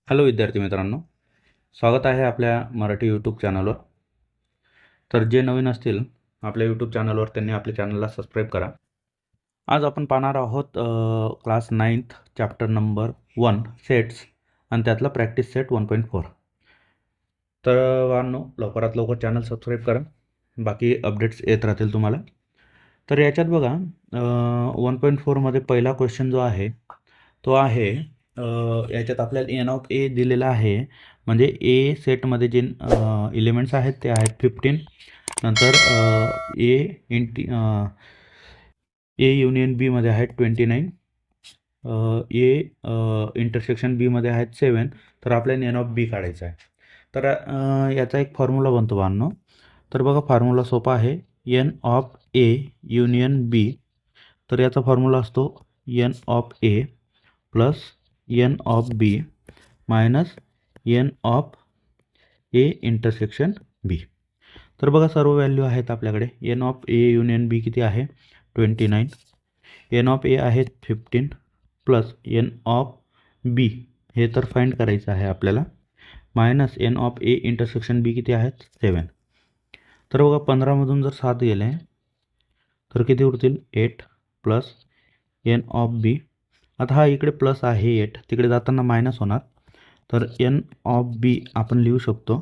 Hello विद्यार्थी मित्रांनो, स्वागत आहे आपल्या मराठी यूट्यूब चॅनलवर. तर जे नवीन असतील आपल्या यूट्यूब चॅनलवर त्यांनी आपल्या चॅनलला सबस्क्राईब करा. आज आपण पाहणार आहोत class 9th chapter number 1 sets आणि त्यातला प्रॅक्टिस सेट 1.4. तर वानो लवकरात लवकर चॅनल सबस्क्राईब करा, बाकी अपडेट्स येत राहतील तुम्हाला. तर याच्यात बघा 1.4मध्ये पहिला क्वेश्चन जो आहे तो आहे याच्यात आपल्याला एन ऑफ ए दिलेला आहे. म्हणजे ए सेटमध्ये जे एलिमेंट्स आहेत ते आहेत 15. नंतर ए युनियन बीमध्ये आहेत 29. इंटरसेक्शन बीमध्ये आहेत 7. तर आपल्याला एन ऑफ बी काढायचं आहे. तर याचा एक फॉर्म्युला बनतो बांधणं. तर बघा फॉर्म्युला सोपा आहे. N of a union b. तर याचा फॉर्म्युला असतो n of a plus n of b minus n of a intersection b. तर बघा सर्व व्हॅल्यू आहेत आपल्याकडे. N of a union b किती आहे 29. एन ऑफ ए आहे 15 प्लस एन ऑफ बी हे तर फाइंड करायचं आहे आपल्याला minus n of a intersection b किती आहेत 7. तर बघा 15मधून जर 7 गेले तर किती उरतील 8 प्लस एन ऑफ बी. आता हा इकडे प्लस आहे 8, तिकडे जाताना मायनस होणार. तर एन ऑफ बी आपण लिहू शकतो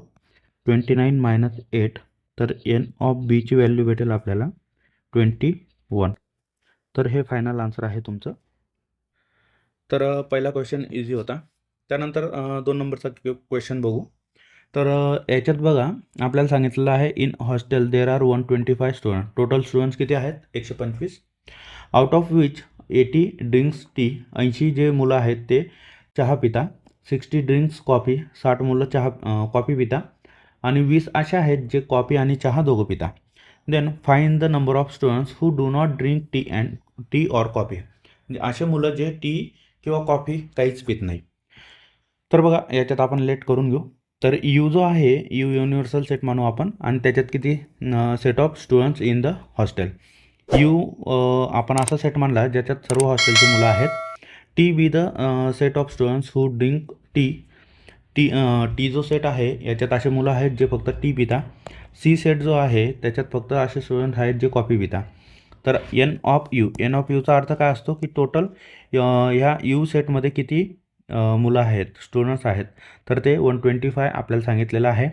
29 मायनस 8. तर एन ऑफ बीची व्हॅल्यू भेटेल आपल्याला 21. तर हे फायनल आन्सर आहे तुमचं. तर पहिला क्वेश्चन इझी होता. त्यानंतर 2 नंबरचा क्वेश्चन बघू. तर याच्यात बघा आपल्याला सांगितलेलं आहे in hostel there are 125 student. Total students किती आहेत 125. Out of which 80 drinks T. 80 जे मुलं आहेत ते चहा पिता. 60 ड्रिंक्स कॉफी. 60 मुलं कॉफी पिता. आणि 20 असे आहेत जे कॉफी आणि चहा दोघं पिता. Then find the number of students who do not drink tea or coffee. म्हणजे असे मुलं जे टी किंवा कॉफी काहीच पित नाही. तर बघा याच्यात आपण लेट करून घेऊ. तर यू जो आहे यू युनिव्हर्सल सेट मानू आपण आणि त्याच्यात किती set of students in the hostel. You आपण असा सेट मानला ज्याच्यात सर्व हॉस्टेलची मुलं आहेत. T be the set of students who drink tea. T जो सेट आहे याच्यात असे मुलं आहेत जे फक्त टी पिता. सी सेट जो आहे त्याच्यात फक्त असे स्टुडंट आहेत जे कॉफी पिता. तर एन ऑफ यूचा अर्थ काय असतो की टोटल ह्या यू सेटमध्ये किती मुलं आहेत स्टुडंट्स आहेत. तर ते 125 आपल्याला सांगितलेलं आहे.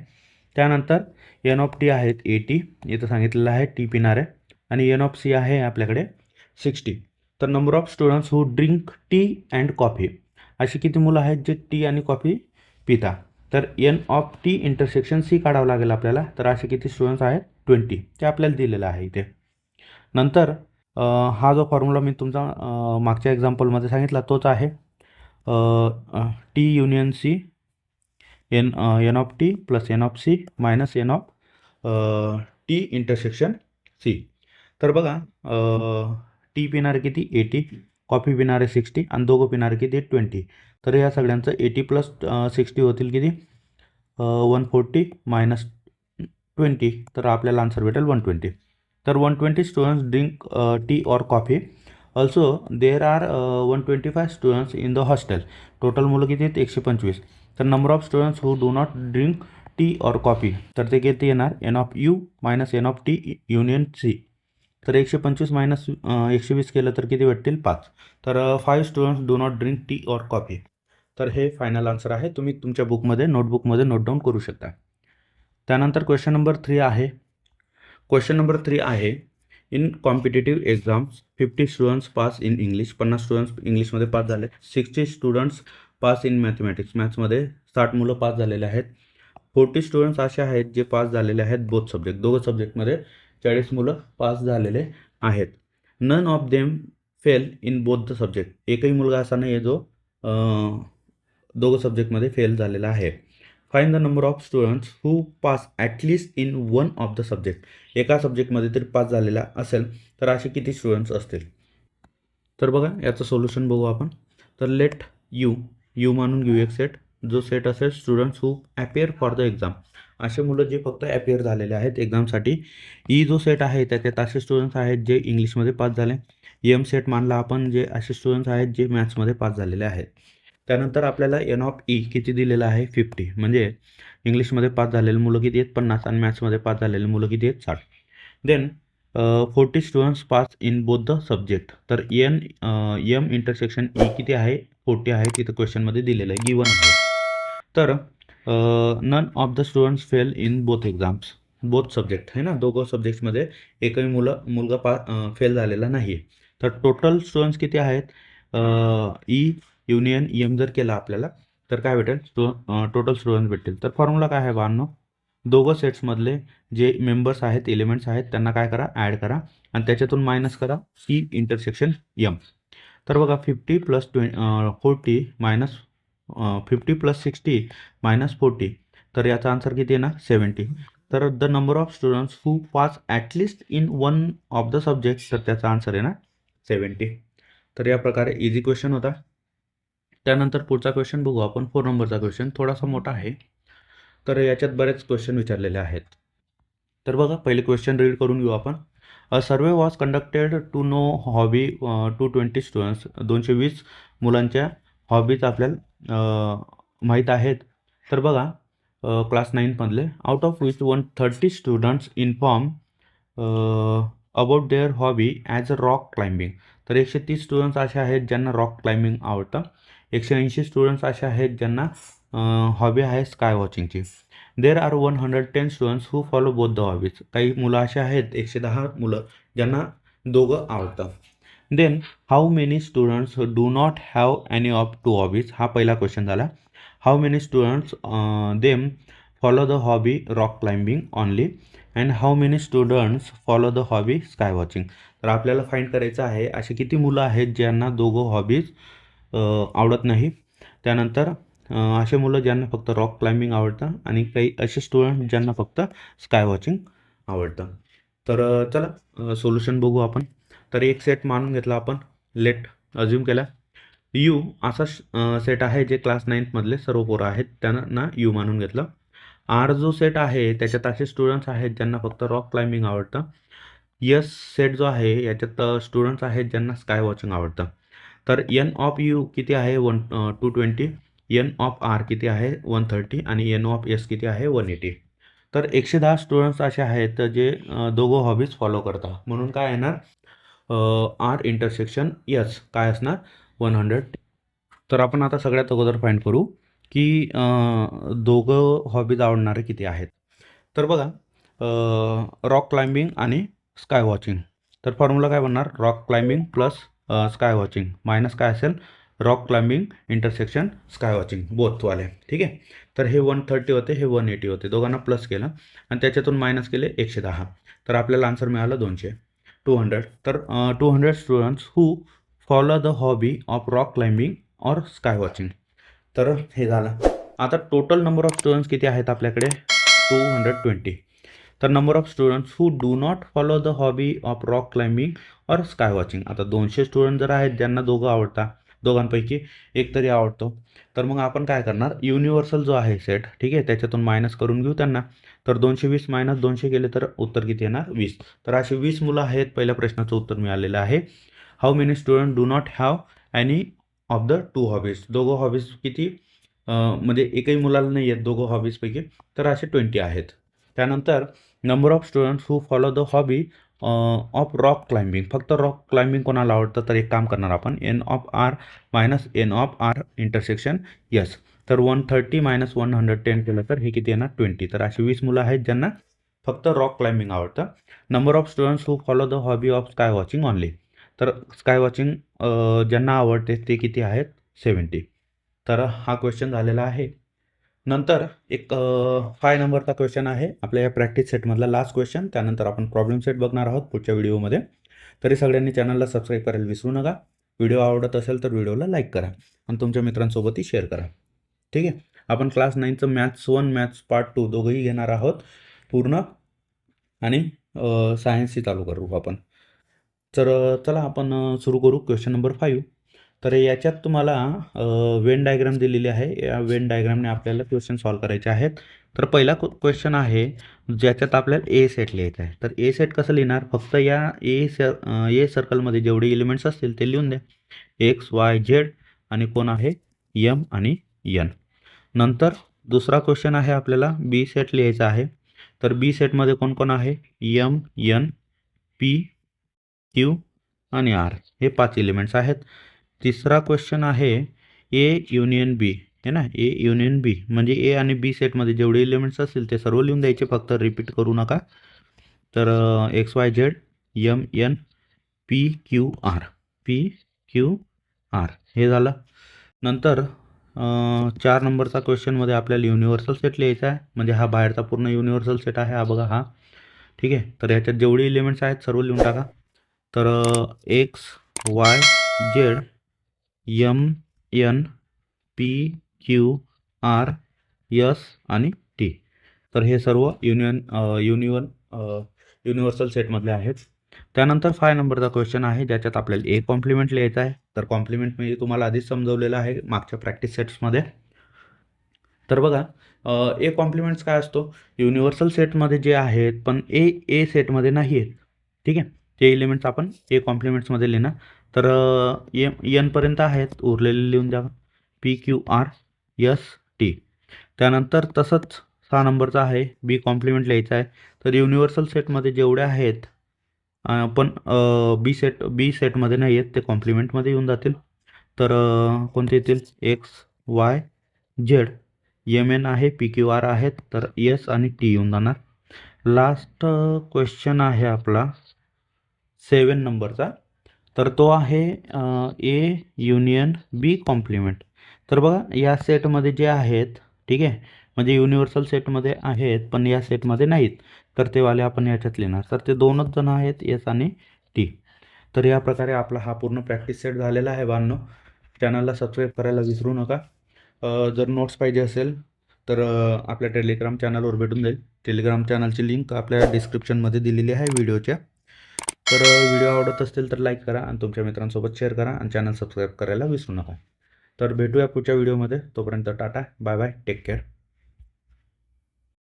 त्यानंतर एन ऑफ टी आहेत 80 इथं सांगितलेलं आहे टी पिणारे. आणि एन ऑफ सी आहे आपल्याकडे 60. तर number of students who drink tea and coffee. अशी किती मुलं आहेत जे टी आणि कॉफी पिता. तर n of T intersection C काढावं लागेल आपल्याला. तर असे किती स्टुडंट्स आहेत 20. ते आपल्याला दिलेलं आहे इथे. नंतर हा जो फॉर्म्युला मी तुमचा मागच्या एक्झाम्पलमध्ये सांगितला तोच आहे. T union C n of T plus n of C minus n of T intersection C. तर बघा टी पिणारे किती 80, कॉफी पिणारे 60 आणि दोघं पिणारे किती 20. तर या सगळ्यांचं 80 प्लस 60 होतील किती 140 मायनस 20. तर आपल्याला आन्सर भेटेल 120. तर 120 स्टुडंट्स ड्रिंक टी और coffee. Also there are 125 students in the hostel. Total मुलं किती आहेत 125. तर number of students who do not drink tea और कॉफी. तर ते किती येणार n of U minus n of T union C. तर 125 मायनस 120 केलं तर किती भेटतील 5. तर 5 students do not drink tea और कॉफी. तर हे फायनल आन्सर आहे. तुम्ही तुमच्या बुकमध्ये नोटबुकमध्ये नोट डाऊन करू शकता. त्यानंतर क्वेश्चन नंबर 3 आहे. क्वेश्चन नंबर 3 आहे in competitive exams 50 students pass in English. 50 students इंग्लिशमध्ये पास झाले. 60 स्टुडंट्स पास इन मॅथमॅटिक्स. मॅथ्समध्ये 60 मुलं पास झालेले आहेत. 40 स्टुडंट्स असे आहेत जे पास झालेले आहेत बोथ सब्जेक्ट. दोघं सब्जेक्टमध्ये 40 मुलं पास झालेले आहेत. None of them fail in both the subject. एकही मुलगा असा नाही आहे जो दोघं सब्जेक्टमध्ये फेल झालेला आहे. Find the number of students who pass at least in one of the subject. एका सब्जेक्टमध्ये तरी पास झालेला असेल तर असे किती स्टुडंट्स असतील. तर बघा याचं सोल्युशन बघू आपण. तर लेट यू मानून घेऊ एक सेट. जो सेट असेल students who appear for the exam. असे मुलं जे फक्त ॲपियर झालेले आहेत एक्झामसाठी. ई जो सेट आहे त्याच्यात असे स्टुडंट्स आहेत जे इंग्लिशमध्ये पास झाले. एम सेट मानला आपण जे असे स्टुडंट्स आहेत जे मॅथ्समध्ये पास झालेले आहेत. त्यानंतर आपल्याला एन ऑफ ई किती दिलेलं आहे 50, म्हणजे इंग्लिशमध्ये पास झालेली मुलं किती आहेत 50 आणि मॅथ्समध्ये पास झालेली मुलं किती आहेत 60. Then 40 students pass in both the subject. तर एम इंटरसेक्शन ई किती आहे 40 आहे, तिथं क्वेश्चनमध्ये दिलेलं आहे, गिवन आहे. तर none of the students fail in both exams, both subject आहे ना, दोघं सब्जेक्ट्समध्ये एकही मुलगा फेल झालेला नाही आहे. तर टोटल स्टुडंट्स किती आहेत, ई युनियन एम जर केला आपल्याला तर काय भेटेल, टोटल स्टुडंट्स भेटतील. तर फॉर्म्युला काय आहे बाळांनो, दोघं सेट्समधले जे मेंबर्स आहेत, एलिमेंट्स आहेत, त्यांना काय करा, ॲड करा आणि त्याच्यातून मायनस करा ई इंटरसेक्शन एम. तर बघा 50 प्लस 40 मायनस 50 प्लस 60 मायनस 40, तर याचा आन्सर किती येणार 70. तर the number of students who pass at least in one of the subject, तर त्याचा आन्सर येणार 70. तर या प्रकारे इझी क्वेश्चन होता. त्यानंतर पुढचा क्वेश्चन बघू आपण, 4 नंबरचा क्वेश्चन थोडासा मोठा आहे. तर याच्यात बरेच क्वेश्चन विचारलेले आहेत. तर बघा पहिले क्वेश्चन रीड करून घेऊ आपण. A survey was conducted to know hobby 220 students. 220 मुलांच्या हॉबीज आपल्याला माहीत आहेत. तर बघा क्लास 9मधले out of which 130 students inform about their hobby as a rock climbing. तर 130 स्टुडंट्स असे आहेत ज्यांना रॉक क्लाइम्बिंग आवडतं. 180 स्टुडंट्स असे आहेत ज्यांना हॉबी आहे स्काय वॉचिंगची. There are 110 students who follow both the hobbies. काही मुलं असे आहेत 110 मुलं ज्यांना दोघं आवडतं. Then how many students do not have any of two hobbies. हा पहिला क्वेश्चन झाला. How many students them follow the hobby rock climbing only and how many students follow the hobby sky watching. तर आपल्याला find करायचं आहे असे किती मुलं आहेत ज्यांना दोघं हॉबीज आवडत नाही. त्यानंतर असे मुलं ज्यांना फक्त रॉक क्लाइम्बिंग आवडतं आणि काही असे स्टुडंट ज्यांना फक्त स्काय वॉचिंग आवडतं. तर चला सोल्युशन बघू आपण. तर एक सेट मानून घेतला आपण, लेट अज्युम केला यू असा सेट आहे जे क्लास 9मधले सर्व पोरं आहेत त्यांना यू मानून घेतलं. आर जो सेट आहे त्याच्यात असे स्टुडंट्स आहेत ज्यांना फक्त रॉक क्लाइम्बिंग आवडतं. यस सेट जो आहे याच्यात स्टुडंट्स आहेत ज्यांना स्काय वॉचिंग आवडतं. तर एन ऑफ यू किती आहे 220, एन ऑफ आर किती आहे 130 आणि एन ऑफ एस किती आहे 180. तर 110 स्टुडंट्स असे आहेत जे दोघं हॉबीज फॉलो करतात, म्हणून काय येणार आर इंटरसेक्शन एस काय असणार 100. तर आपण आता सगळ्यात अगोदर फाइंड करू की दोघं हॉबीज आवडणारे किती आहेत. तर बघा रॉक क्लाइम्बिंग आणि स्काय वॉचिंग. तर फॉर्म्युला काय बनणार, rock climbing plus sky watching minus काय असेल rock climbing intersection sky watching बोथवाले. ठीक आहे. तर हे 130 होते, हे 180 होते, दोघांना प्लस केलं आणि त्याच्यातून मायनस केले 110. तर आपल्याला आन्सर मिळालं 200. तर 200 students who follow the hobby of rock climbing or sky watching. तर हे झालं. आता टोटल नंबर ऑफ स्टुडंट्स किती आहेत आपल्याकडे 220. तर number of students who do not follow the hobby of rock climbing और स्काय वॉचिंग. आता 200 स्टुडंट जर आहेत ज्यांना दोघं आवडतात, दोघांपैकी एक तरी आवडतो, तर मग आपण काय करणार युनिव्हर्सल जो आहे सेट, ठीक आहे, त्याच्यातून मायनस करून घेऊ त्यांना. तर 220 मायनस 200 केले तर उत्तर किती येणार 20. तर अशी 20 मुलं आहेत. पहिल्या प्रश्नाचं उत्तर मिळालेलं आहे. How many student do not have any of the two hobbies. दोघं हॉबीज किती म्हणजे एकही मुलाला नाही आहेत दोघं हॉबीजपैकी, तर असे 20 आहेत. त्यानंतर number of students who follow the hobby of rock climbing. फक्त रॉक क्लाइम्बिंग कोणाला आवडतं, तर एक काम करणार आपण n of R minus n of R intersection S. तर 130 मायनस 110 केलं तर हे किती येणार 20. तर अशी 20 मुलं आहेत ज्यांना फक्त रॉक क्लाइम्बिंग आवडतं. Number of students who follow the hobby of sky watching only. तर स्काय वॉचिंग ज्यांना आवडते ते किती आहेत 70. तर हा क्वेश्चन झालेला आहे. नंतर एक 5 नंबरचा क्वेश्चन आहे आपल्या या प्रॅक्टिस सेटमधला लास्ट क्वेश्चन. त्यानंतर आपण प्रॉब्लेम सेट बघणार आहोत पुढच्या व्हिडिओमध्ये. तरी सगळ्यांनी चॅनलला सबस्क्राईब करायला विसरू नका. व्हिडिओ आवडत असेल तर व्हिडिओला लाईक करा आणि तुमच्या मित्रांसोबतही शेअर करा. ठीक आहे. आपण क्लास 9चं मॅथ्स 1 मॅथ्स पार्ट 2 दोघंही घेणार आहोत पूर्ण आणि सायन्सही चालू करू आपण. तर चला आपण सुरू करू क्वेश्चन नंबर 5. तर याच्यात तुम्हाला वेन डायग्राम दिलेली आहे. या वेन डायग्रामने आपल्याला क्वेश्चन सॉल्व करायचे आहेत. तर पहिला क्वेश्चन आहे ज्याच्यात आपल्याला ए सेट लिहायचा आहे. तर ए सेट कसं लिहिणार, फक्त या ए सर्कलमध्ये जेवढे एलिमेंट्स असतील ते लिहून द्या. एक्स वाय झेड आणि कोण आहे एम आणि एन. नंतर दुसरा क्वेश्चन आहे आपल्याला बी सेट लिहायचा आहे. तर बी सेटमध्ये कोण कोण आहे? एम, एन, पी, क्यू आणि आर हे 5 एलिमेंट्स आहेत. तिसरा क्वेश्चन आहे ए युनियन बी आहे ना. ए युनियन बी म्हणजे ए आणि बी सेटमध्ये जेवढे एलिमेंट्स असतील ते सर्व लिहून द्यायचे, फक्त रिपीट करू नका. तर X Y Z M N P Q R, P Q R हे झालं. नंतर 4 नंबरचा क्वेश्चनमध्ये आपल्याला युनिव्हर्सल सेट लिहायचा आहे. म्हणजे हा बाहेरचा पूर्ण युनिव्हर्सल सेट आहे, हा बघा हा. ठीक आहे. तर याच्यात जेवढे एलिमेंट्स आहेत सर्व लिहून टाका. तर X Y Z M N P Q R S आणि टी. तर हे सर्व युनिव्हर्सल सेटमधले आहेत. त्यानंतर 5 नंबरचा क्वेश्चन आहे ज्याच्यात आपल्याला ए कॉम्प्लिमेंट लिहायचा आहे. तर कॉम्प्लिमेंट म्हणजे तुम्हाला आधीच समजवलेलं आहे मागच्या प्रॅक्टिस सेट्समध्ये. तर बघा ए कॉम्प्लिमेंट्स काय असतो? युनिव्हर्सल सेटमध्ये जे आहेत पण ए सेटमध्ये नाही आहेत. ठीक आहे. ते एलिमेंट्स आपण ए कॉम्प्लिमेंट्समध्ये लिहिणार. तर एनपर्यंत आहेत, उरलेले लिहून द्या P Q R S T. त्यानंतर तसंच 6 नंबरचा आहे बी कॉम्प्लिमेंट लिहायचा आहे. तर युनिव्हर्सल सेटमध्ये जेवढे आहेत पण बी सेटमध्ये नाही आहेत ते कॉम्प्लिमेंटमध्ये येऊन जातील. तर कोणते येतील? X Y Z M N आहे, पी क्यू आर आहेत, तर एस आणि टी येऊन जाणार. लास्ट क्वेश्चन आहे आपला 7 नंबरचा. तर तो आहे ए युनियन बी कॉम्प्लिमेंट. तर बघा या सेटमध्ये जे आहेत, ठीक आहे, म्हणजे युनिव्हर्सल सेटमध्ये आहेत पण या सेटमध्ये नाहीत, तर ते वाले आपण याच्यात लिहिणार. तर ते दोनच जण आहेत, एस आणि टी. तर या प्रकारे आपला हा पूर्ण प्रॅक्टिस सेट झालेला आहे बांधणं. चॅनलला सबस्क्राईब करायला विसरू नका. जर नोट्स पाहिजे असेल तर आपल्या टेलिग्राम चॅनलवर भेटून जाईल. टेलिग्राम चॅनलची लिंक आपल्या डिस्क्रिप्शनमध्ये दिलेली आहे व्हिडिओच्या. तर व्हिडिओ आवडत असतील तर लाईक करा आणि तुमच्या मित्रांसोबत शेअर करा आणि चॅनल सबस्क्राईब करायला विसरू नका. तर भेटूया पुढच्या व्हिडिओमध्ये. तोपर्यंत tata, bye bye, take care.